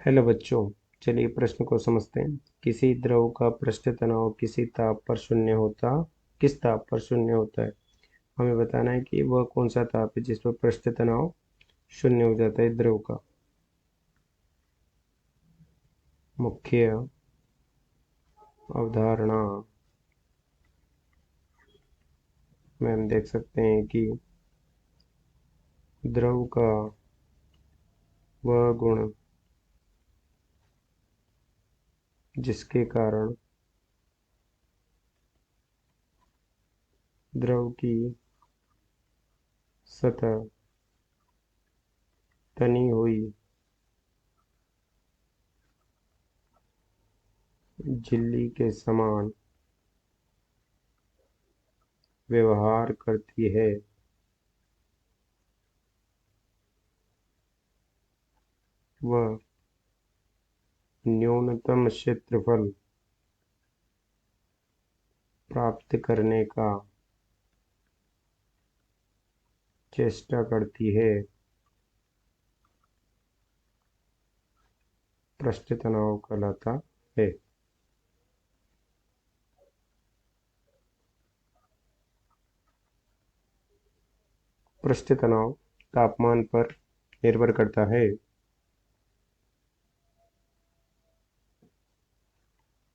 Hello बच्चों। चलिए प्रश्न को समझते हैं। किसी द्रव का पृष्ठ तनाव किस ताप पर शून्य होता है। हमें बताना है कि वह कौन सा ताप है जिस पर पृष्ठ तनाव शून्य हो जाता है द्रव का। मुख्य अवधारणा में हम देख सकते हैं कि द्रव का वह गुण जिसके कारण द्रव की सतह तनी हुई झिल्ली के समान व्यवहार करती है, वह न्यूनतम क्षेत्रफल प्राप्त करने का चेष्टा करती है। पृष्ठ तनाव कहलाता है। पृष्ठ तनाव तापमान पर निर्भर करता है।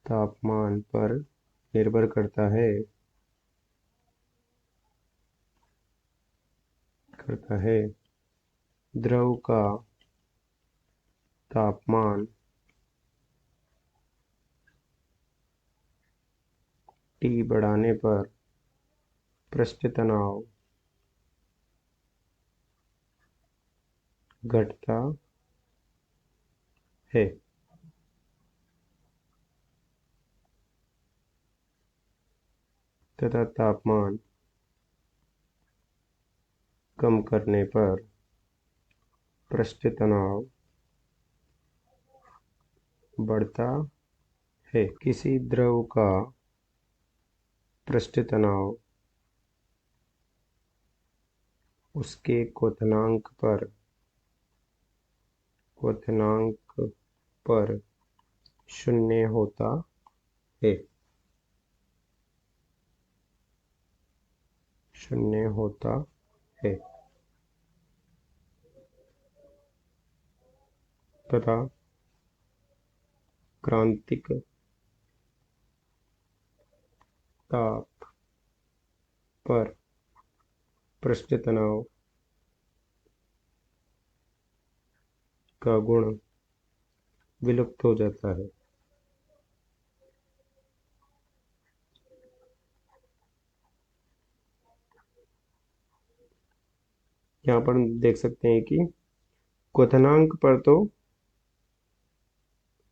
तापमान पर निर्भर करता है। द्रव का तापमान T बढ़ाने पर पृष्ठ तनाव घटता है। तथा तापमान कम करने पर पृष्ठ तनाव बढ़ता है। किसी द्रव का पृष्ठ तनाव उसके क्वथनांक पर शून्य होता है। शून्य होता है तथा क्रांतिक ताप पर पृष्ठ तनाव का गुण विलुप्त हो जाता है। यहाँ पर हम देख सकते हैं कि क्वथनांक पर तो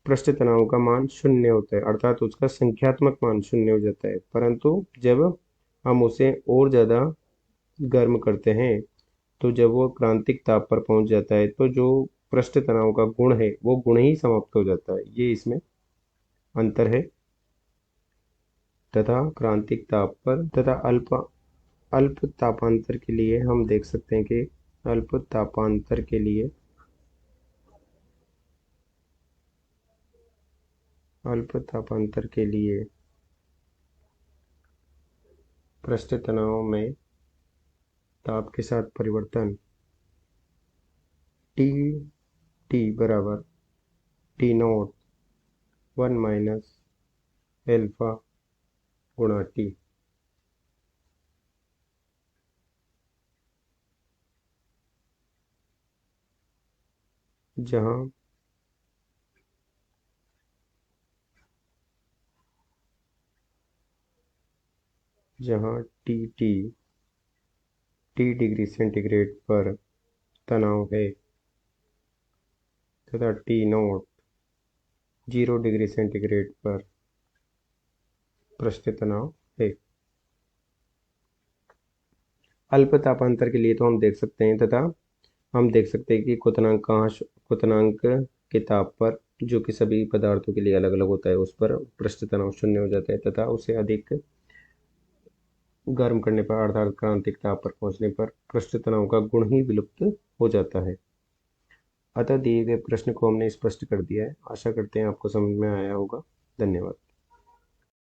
पृष्ठ तनाव का मान शून्य होता है, अर्थात उसका संख्यात्मक मान शून्य हो जाता है। परंतु जब हम उसे और ज़्यादा गर्म करते हैं, तो जब वो क्रांतिक ताप पर पहुंच जाता है, तो जो पृष्ठ तनाव का गुण है वो गुण ही समाप्त हो जाता है। ये इसमें अंतर है। तथा क्रांतिक ताप पर तथा अल्प तापांतर के लिए हम देख सकते हैं कि अल्प तापांतर के लिए पृष्ठ तनाव में ताप के साथ परिवर्तन टी टी बराबर टी नॉट 1 माइनस एल्फा गुणा टी। जहाँ जहाँ टी डिग्री सेंटीग्रेड पर तनाव है तथा टी नॉट 0 डिग्री सेंटीग्रेड पर पृष्ठ तनाव है। अल्प तापांतर के लिए तो हम देख सकते हैं तथा हम देख सकते हैं कि क्वथनांक के ताप पर, जो कि सभी पदार्थों के लिए अलग अलग होता है, उस पर पृष्ठ तनाव शून्य हो जाता है तथा उसे अधिक गर्म करने पर अर्थात क्रांतिक ताप पर पहुंचने पर पृष्ठ तनाव का गुण ही विलुप्त हो जाता है। अतः दिए गए प्रश्न को हमने स्पष्ट कर दिया है। आशा करते हैं आपको समझ में आया होगा। धन्यवाद।